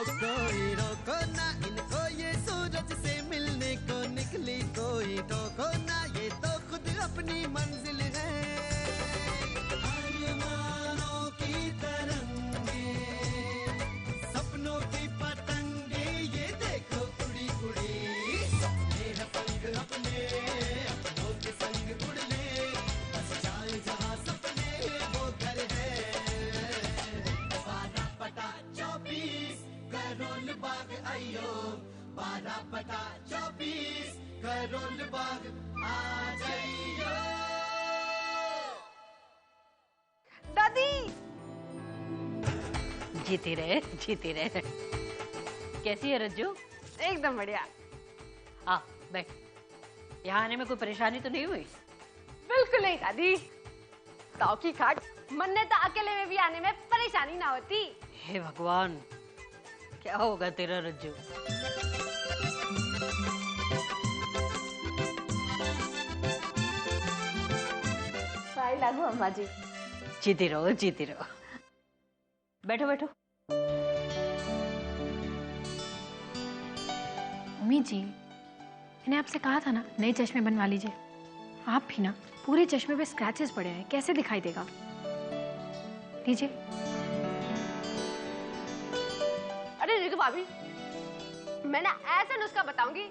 कोई रोको ना इनको, ये सूरज से मिलने को निकली, कोई टोको ना, ये तो खुद अपनी मंजिल है। आसमानों की तरंगे, सपनों की पतंगे, ये देखो उड़ी उड़ी, सपने हैं पंख अपने, अपनों के संग उड़ ले, बस जाए जहां सपने वो घर है। 12/24 करोल बाग आइयो, 12/24 करोल बाग आ जाइयो। दादी जीती रहे, जीती रहे। कैसी है रज्जू? एकदम बढ़िया। आ बैठ। यहाँ आने में कोई परेशानी तो नहीं हुई? बिल्कुल नहीं दादी, ताऊ की खाट मन्ने तो अकेले में भी आने में परेशानी ना होती। हे भगवान, क्या होगा तेरा रज्जू? साई लागू अम्मा जी। जीती रहो, जीती रहो। बैठो बैठो। उम्मी जी, मैंने आपसे कहा था ना नए चश्मे बनवा लीजिए। आप भी ना, पूरे चश्मे पे स्क्रैचेस पड़े हैं, कैसे दिखाई देगा? लीजिए। अरे रितु भाभी, मैं ना ऐसा नुस्खा बताऊंगी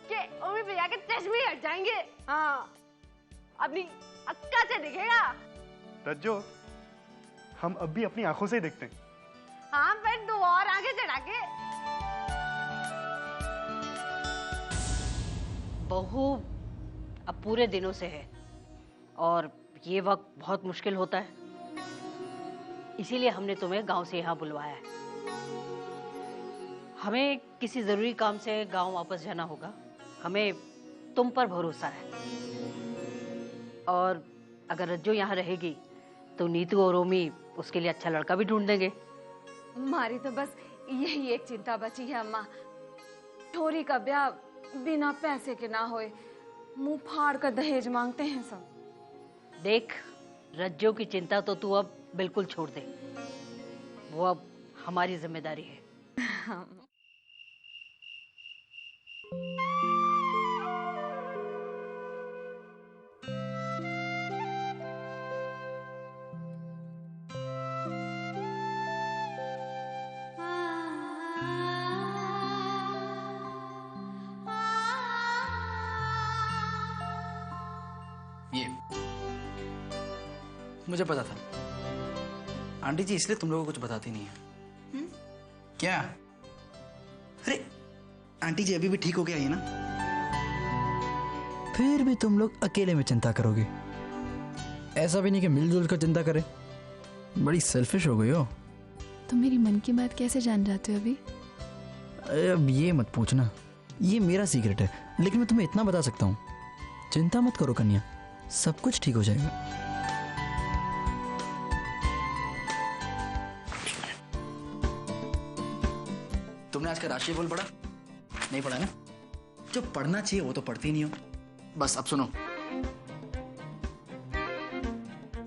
कि उम्मी भैया के चश्मे ही हट जाएंगे। हाँ, अपनी अक्का से दिखेगा। रज्जो, हम अब भी अपनी आंखों से ही देखते हैं। हाँ, फिर 2 और आगे चढ़ा के। बहू अब पूरे दिनों से है और ये वक्त बहुत मुश्किल होता है, इसीलिए हमने तुम्हें गांव से यहाँ बुलवाया है। हमें किसी जरूरी काम से गांव वापस जाना होगा, हमें तुम पर भरोसा है। और अगर रज्जू यहाँ रहेगी तो नीतू और ओमी उसके लिए अच्छा लड़का भी ढूंढ देंगे। हमारी तो बस यही एक चिंता बची है अम्मा, ठोरी का ब्याह बिना पैसे के ना होए। मुंह फाड़ कर दहेज मांगते हैं सब। देख, रज्जू की चिंता तो तू अब बिल्कुल छोड़ दे, वो अब हमारी जिम्मेदारी है। ये मुझे पता था आंटी जी, इसलिए तुम लोगों को कुछ बताती नहीं है। क्या? अरे आंटी जी अभी भी ठीक हो के आई है ना, फिर भी तुम लोग अकेले में चिंता करोगे। ऐसा भी नहीं कि मिलजुल कर चिंता करें। बड़ी सेल्फिश हो गई हो। तुम मेरी मन की बात कैसे जान जाते हो अभी? अब ये मत पूछना, ये मेरा सीक्रेट है, लेकिन मैं तुम्हें इतना बता सकता हूँ, चिंता मत करो कन्या, सब कुछ ठीक हो जाएगा। तुमने आज का राशिफल पढ़ा? नहीं पढ़ा ना? जो पढ़ना चाहिए वो तो पढ़ती नहीं हो। बस अब सुनो,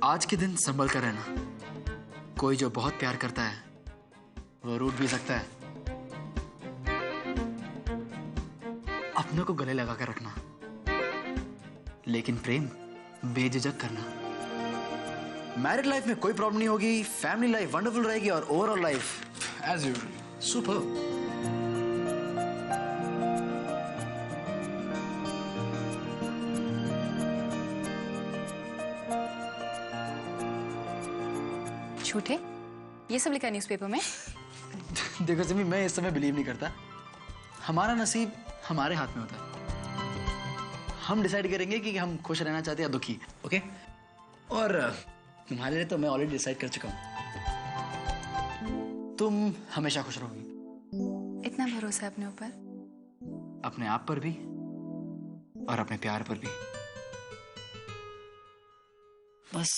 आज के दिन संभल कर रहना। कोई जो बहुत प्यार करता है वो रूठ भी सकता है। अपनों को गले लगा कर रखना, लेकिन प्रेम बेझिझक करना। मैरिड लाइफ में कोई प्रॉब्लम नहीं होगी, फैमिली लाइफ वंडरफुल रहेगी और overall life as usual super. झूठे, ये सब लिखा न्यूज़पेपर में? देखो सिमी, मैं इस समय बिलीव नहीं करता। हमारा नसीब हमारे हाथ में होता है। हम डिसाइड करेंगे कि हम खुश रहना चाहते हैं या दुखी। ओके? और तुम्हारे लिए तो मैं ऑलरेडी डिसाइड कर चुका हूँ, तुम हमेशा खुश रहोगी। इतना भरोसा अपने ऊपर? अपने आप पर भी और अपने प्यार पर भी। बस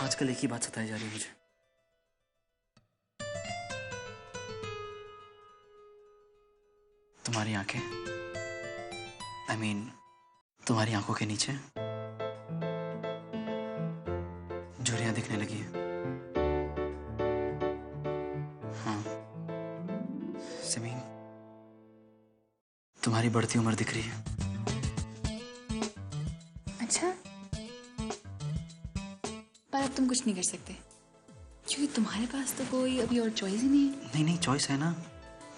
आजकल एक ही बात सताई जा रही है मुझे। तुम्हारी आंखें, I mean, तुम्हारी आंखों के नीचे झुर्रियां दिखने लगी है। तुम्हारी बढ़ती उम्र दिख रही है। अच्छा, पर अब तुम कुछ नहीं कर सकते क्योंकि तुम्हारे पास तो कोई अभी और चॉइस ही नहीं है। नहीं चॉइस है ना,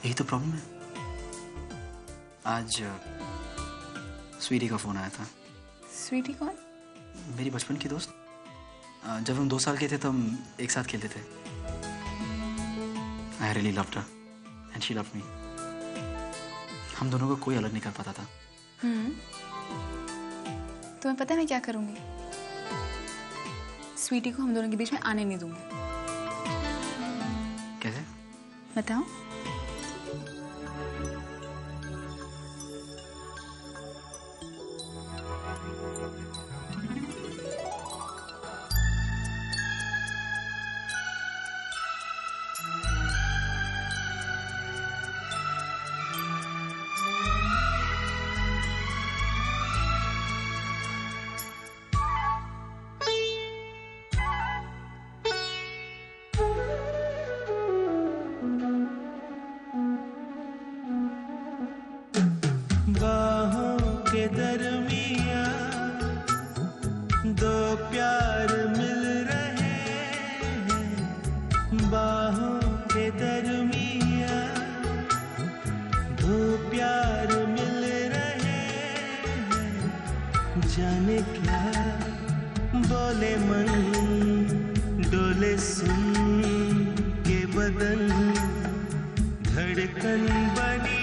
यही तो प्रॉब्लम है। आज स्वीटी का फोन आया था। स्वीटी कौन? मेरी बचपन की दोस्त। जब हम 2 साल के थे तो हम एक साथ खेलते थे। I really loved her and she loved me. हम दोनों को कोई अलग नहीं कर पाता था। तुम्हें पता है मैं क्या करूंगी? स्वीटी को हम दोनों के बीच में आने नहीं दूंगी। कैसे? बताओ। बाहों के दरमिया दो प्यार मिल रहे हैं। बाहों के दरमिया दो प्यार मिल रहे हैं। जाने क्या बोले मन, डोले सुन के बदन, धड़कन बनी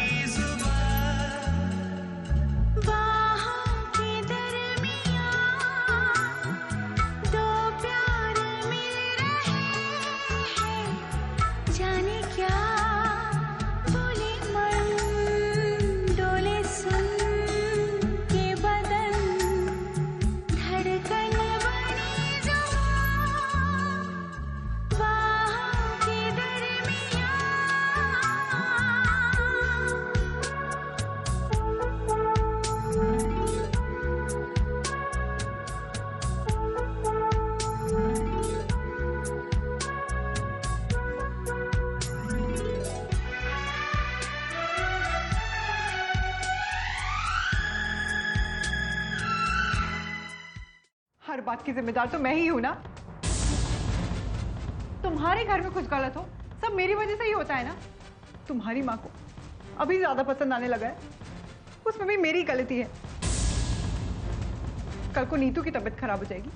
हर बात की जिम्मेदार तो मैं ही हूं ना। तुम्हारे घर में कुछ गलत हो सब मेरी वजह से ही होता है ना। तुम्हारी माँ को अभी ज्यादा पसंद आने लगा है, उसमें भी मेरी गलती है। कल को नीतू की तबीयत खराब हो जाएगी,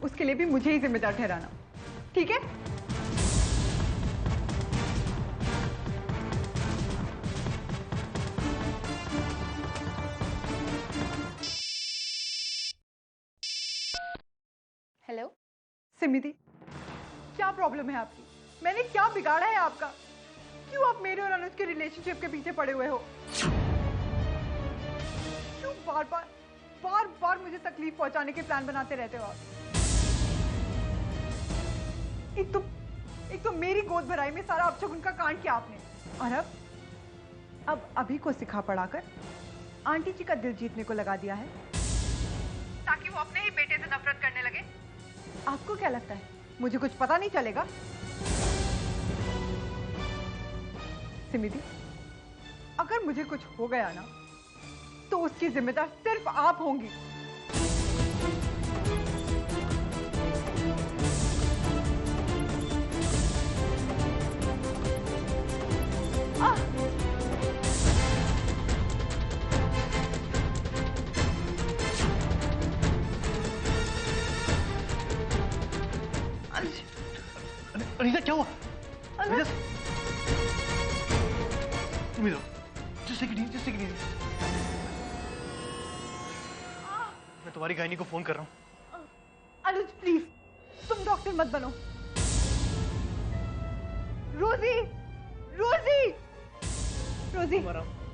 उसके लिए भी मुझे ही जिम्मेदार ठहराना, ठीक है? हेलो सिमिति, क्या प्रॉब्लम है आपकी? मैंने क्या बिगाड़ा है आपका? क्यों आप मेरे और अनुज के रिलेशनशिप के पीछे पड़े हुए हो? क्यों बार बार मुझे तकलीफ पहुंचाने के प्लान बनाते रहते हो आप? एक तो मेरी गोद भराई में सारा अपशगुन का कांड किया आपने, और अब अभी को सिखा पढ़ाकर आंटी जी का दिल जीतने को लगा दिया है ताकि वो अपने ही बेटे से नफरत करने लगे। आपको क्या लगता है मुझे कुछ पता नहीं चलेगा? सिमिति, अगर मुझे कुछ हो गया ना तो उसकी जिम्मेदार सिर्फ आप होंगी। अनीता क्या हुआ? तुम इधर, just take it easy. मैं तुम्हारी गायनी को फोन कर रहा हूँ। अनुज प्लीज, तुम डॉक्टर मत बनो।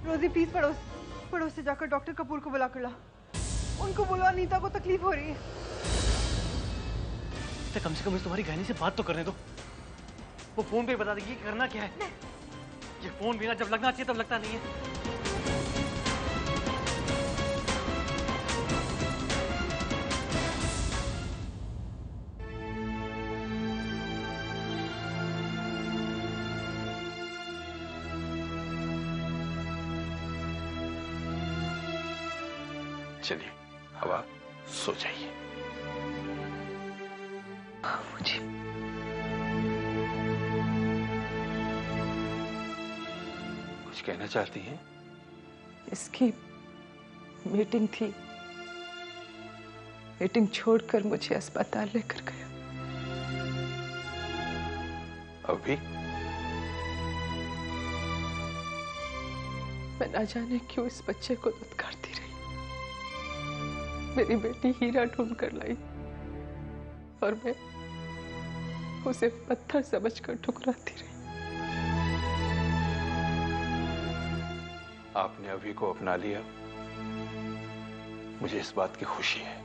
रोजी प्लीज पड़ोस से जाकर डॉक्टर कपूर को बुला कर ला। उनको बोलो अनीता को तकलीफ हो रही है। तो कम से कम मुझे तुम्हारी गायनी से बात तो करने दो। वो फोन पे बता देगी कि करना क्या है। ये फोन बिना जब लगना चाहिए तब लगता नहीं है। चलिए अब आप सो जाइए। मुझे कुछ कहना चाहती हैं? इसकी मीटिंग थी, मीटिंग छोड़कर मुझे अस्पताल लेकर गया। अभी मैं ना जाने क्यों इस बच्चे को दुत्कारती रही। मेरी बेटी हीरा ढूंढ कर लाई और मैं उसे पत्थर समझकर ठुकराती रही। आपने अभी को अपना लिया, मुझे इस बात की खुशी है।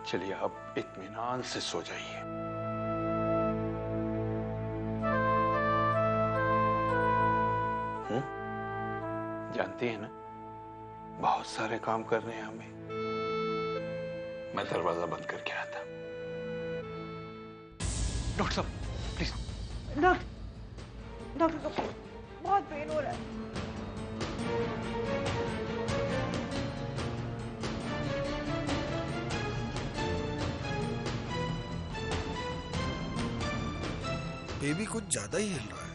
चलिए अब इत्मीनान से सो जाइए। जानती है ना, बहुत सारे काम करने हैं हमें। मैं दरवाजा बंद करके आया था। डॉक्टर साहब प्लीज। डॉक्टर को बहुत पेन हो रहा है। बेबी कुछ ज्यादा ही हिल रहा है।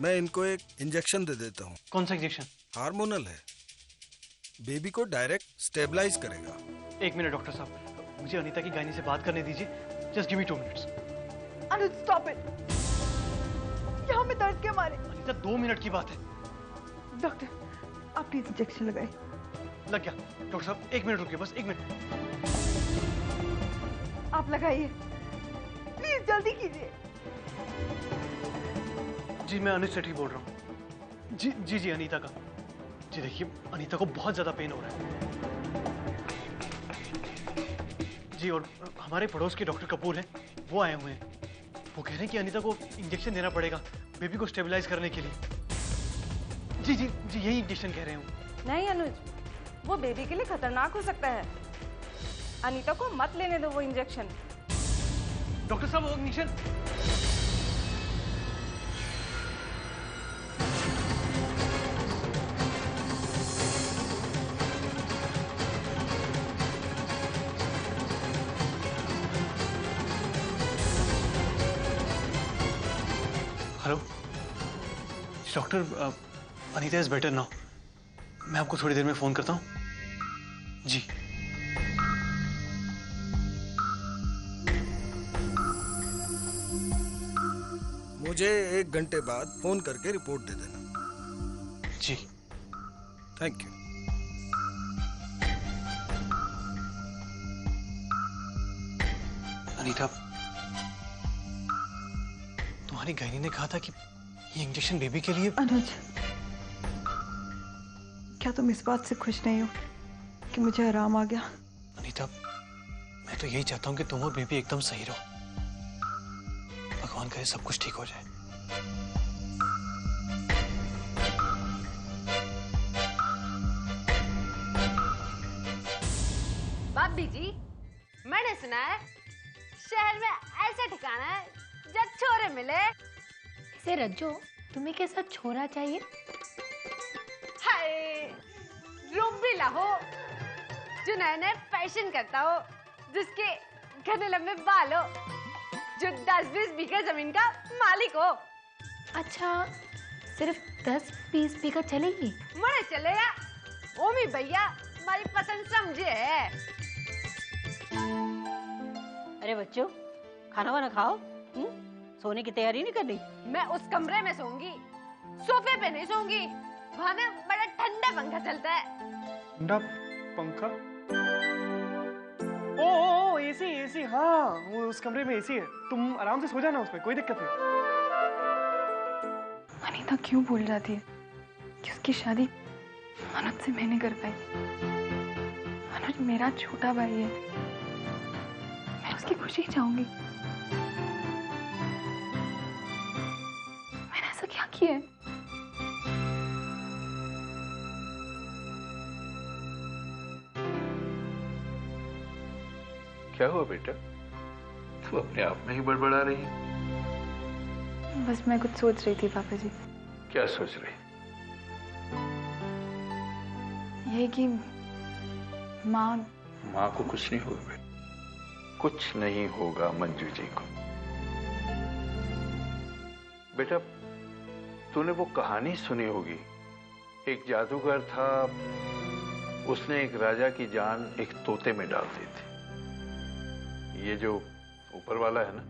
मैं इनको एक इंजेक्शन दे देता हूँ। कौन सा इंजेक्शन? हार्मोनल है, बेबी को डायरेक्ट स्टेबलाइज करेगा। एक मिनट डॉक्टर साहब, मुझे अनीता की गायनी से बात करने दीजिए। Just give me 2 minutes. Anuj stop it, यहाँ में दर्द के मारे। अनीता 2 मिनट की बात है। डॉक्टर आप प्लीज इंजेक्शन लगाए। लग गया। डॉक्टर साहब 1 मिनट रुकिए, बस 1 मिनट। आप लगाइए प्लीज, जल्दी कीजिए। जी मैं अनुज सेठी बोल रहा हूँ। जी अनीता का। जी देखिए अनीता को बहुत ज्यादा पेन हो रहा है जी, और हमारे पड़ोस के डॉक्टर कपूर हैं, वो आए हुए हैं। वो कह रहे हैं कि अनीता को इंजेक्शन देना पड़ेगा बेबी को स्टेबलाइज करने के लिए। जी यही इंजेक्शन कह रहे हूँ। नहीं अनुज, वो बेबी के लिए खतरनाक हो सकता है। अनीता को मत लेने दो वो इंजेक्शन। डॉक्टर साहब वो injection. Hello doctor, Anita is better now. मैं आपको थोड़ी देर में फोन करता हूँ। जी मुझे 1 घंटे बाद फोन करके रिपोर्ट दे देना। जी थैंक यू। अनीता, तुम्हारी गायनी ने कहा था कि ये इंजेक्शन बेबी के लिए। अनुज क्या तुम इस बात से खुश नहीं हो कि मुझे आराम आ गया? अनीता मैं तो यही चाहता हूँ कि तुम और बेबी एकदम सही रहो। भगवान करे सब कुछ ठीक हो जाए। भाभी जी, मैंने सुना है शहर में ऐसा ठिकाना है जब छोरे मिले। से रज्जो, तुम्हें कैसा छोरा चाहिए? हाय, रूप भी लाहो, जो नए नए फैशन करता हो, जिसके घने लंबे बाल हो, जो 10-20 बीघा जमीन का मालिक हो। अच्छा, सिर्फ 10-20 बीघा चलेगी? मरे चलेगा। ओमी भैया हमारी पसंद समझे है। अरे बच्चों, खाना वाना खाओ। सोने की तैयारी नहीं करनी? मैं उस कमरे में सोऊंगी, सोफे पे नहीं सोऊंगी। वहाँ ना बड़ा ठंडा पंखा चलता है। ठंडा पंखा? ओ एसी। हाँ वो उस कमरे में एसी है, तुम आराम से सो जाना उसमें, कोई दिक्कत नहीं। अनीता क्यों भूल जाती है कि उसकी शादी अनुज से मैं नहीं कर पाई। अनुज मेरा छोटा भाई है, मैं उसकी खुशी चाहूंगी। मैंने ऐसा क्या किया है? क्या हुआ बेटा, तुम अपने आप में ही बड़बड़ा रही है? बस मैं कुछ सोच रही थी पापा जी। क्या सोच रही? ये कि माँ माँ को कुछ नहीं होगा बेटा, कुछ नहीं होगा मंजू जी को। बेटा तूने वो कहानी सुनी होगी, एक जादूगर था, उसने एक राजा की जान एक तोते में डाल दी थी। ये जो ऊपर वाला है ना,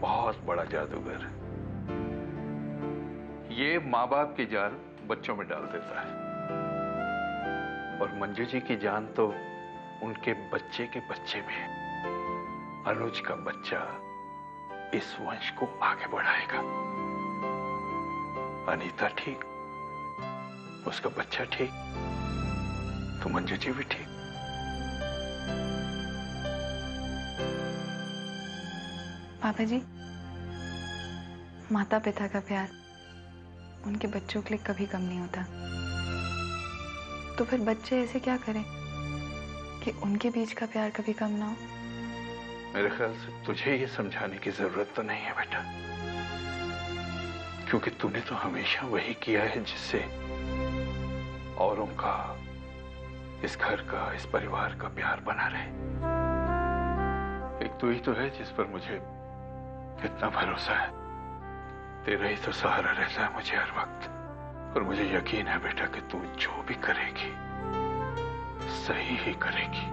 बहुत बड़ा जादूगर है। ये माँ बाप की जान बच्चों में डाल देता है, और मंजू जी की जान तो उनके बच्चे के बच्चे में है। अनुज का बच्चा इस वंश को आगे बढ़ाएगा। अनीता ठीक, उसका बच्चा ठीक, तो मंजू जी भी ठीक। पापा जी, माता पिता का प्यार उनके बच्चों के लिए कभी कम नहीं होता। तो फिर बच्चे ऐसे क्या करें कि उनके बीच का प्यार कभी कम ना हो? मेरे ख्याल से तुझे ये समझाने की जरूरत तो नहीं है बेटा, क्योंकि तूने तो हमेशा वही किया है जिससे औरों का, इस घर का, इस परिवार का प्यार बना रहे। एक तू ही तो है जिस पर मुझे इतना भरोसा है। तेरा ही तो सहारा रहता है मुझे हर वक्त, और मुझे यकीन है बेटा कि तू जो भी करेगी सही ही करेगी।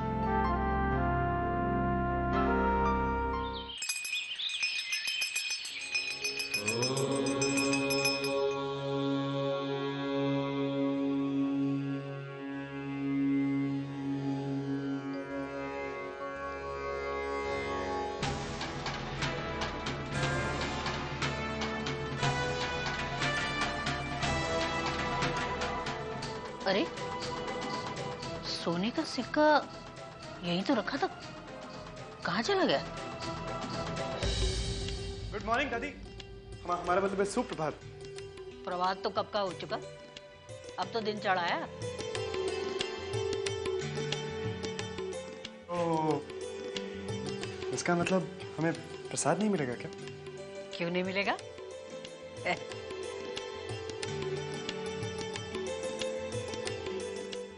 अरे सोने का सिक्का यहीं तो रखा था, कहाँ चला गया? गुड मॉर्निंग दादी। हमारा मतलब है सुप्रभात। प्रभात तो कब का हो चुका, अब तो दिन चढ़ाया। ओ, इसका मतलब हमें प्रसाद नहीं मिलेगा क्या? क्यों नहीं मिलेगा?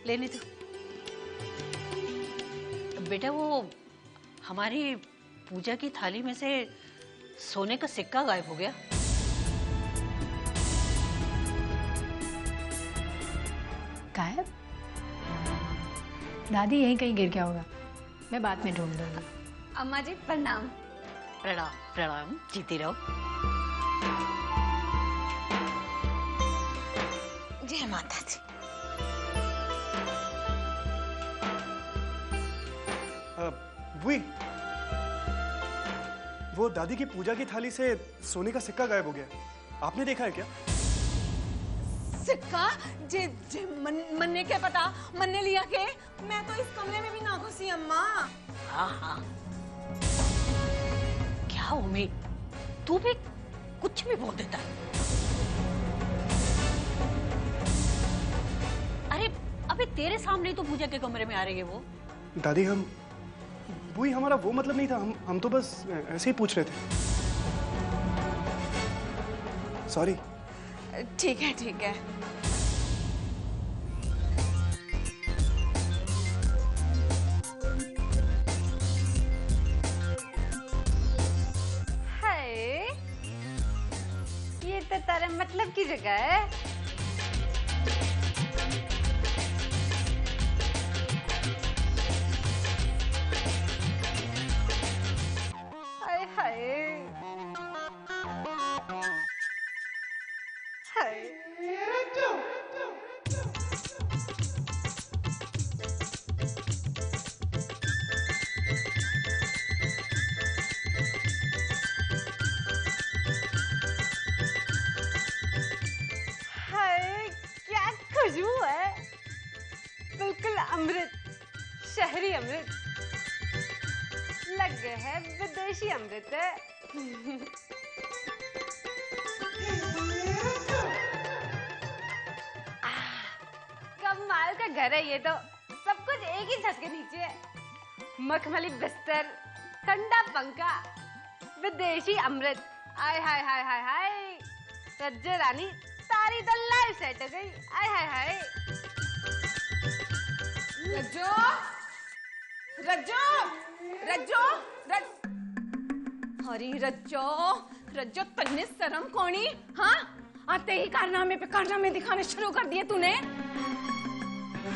लेने दो बेटा। वो हमारी पूजा की थाली में से सोने का सिक्का गायब हो गया। गायब? दादी यहीं कहीं गिर गया होगा, मैं बाद में ढूंढ दूंगी। अम्मा जी प्रणाम। प्रणाम प्रणाम, जीती रहो। जय माता दी। बुई, वो दादी की पूजा की थाली से सोने का सिक्का गायब हो गया, आपने देखा है क्या? सिक्का जे जे मन्ने के पता, मन्ने लिया के? मैं तो इस कमरे में भी ना घुसी अम्मा। हाँ हाँ, क्या उम्मीद, तू भी कुछ भी बोल देता है। अरे अबे तेरे सामने तो पूजा के कमरे में आ रही है वो। दादी बुई, हमारा वो मतलब नहीं था, हम तो बस ऐसे ही पूछ रहे थे। सॉरी। ठीक है ठीक है। हाय, ये तो तेरे मतलब की जगह है। खुशबू है, बिल्कुल अमृत, शहरी अमृत। लग गए है विदेशी अमृत है। कमाल का घर है ये तो, सब कुछ एक ही छत के नीचे है। मखमली बिस्तर, ठंडा पंखा, विदेशी अमृत। आय हाय हाय हाय हाय, रज्जे रानी सारी तो लाइफ सेट हो गई। आय हाय हाय। रज्जो रज्जो रज्जो अरे रज्जो रज्जो तन्ने शर्म कोनी हाँ आते ही कारनामे दिखाने शुरू कर दिए तूने।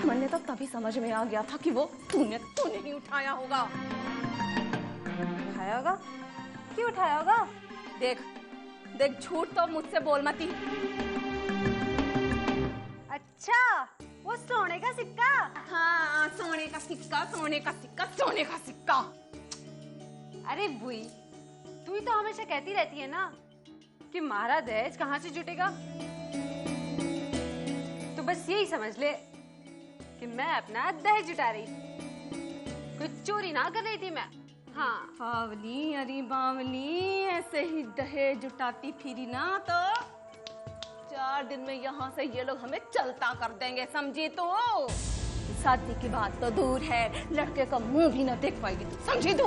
मैंने तो तभी समझ में आ गया था कि वो तूने ही उठाया होगा। उठाया होगा? क्यों उठाया होगा? देख देख झूठ तो मुझसे बोल मती। अच्छा वो सोने का सिक्का? हाँ सोने का सिक्का सोने का सिक्का सोने का सिक्का। अरे बुई तू ही तो हमेशा कहती रहती है ना कि मारा दहेज कहाँ से जुटेगा। तो बस यही समझ ले कि मैं अपना दहेज जुटा रही थी, कोई चोरी ना कर रही थी मैं। हाँ बावली अरे बावली ऐसे ही दहेज जुटाती फिरी ना तो 4 दिन में यहाँ से ये लोग हमें चलता कर देंगे समझी तो। शादी की बात तो दूर है लड़के का मुंह भी ना देख पाएगी तू समझी तू।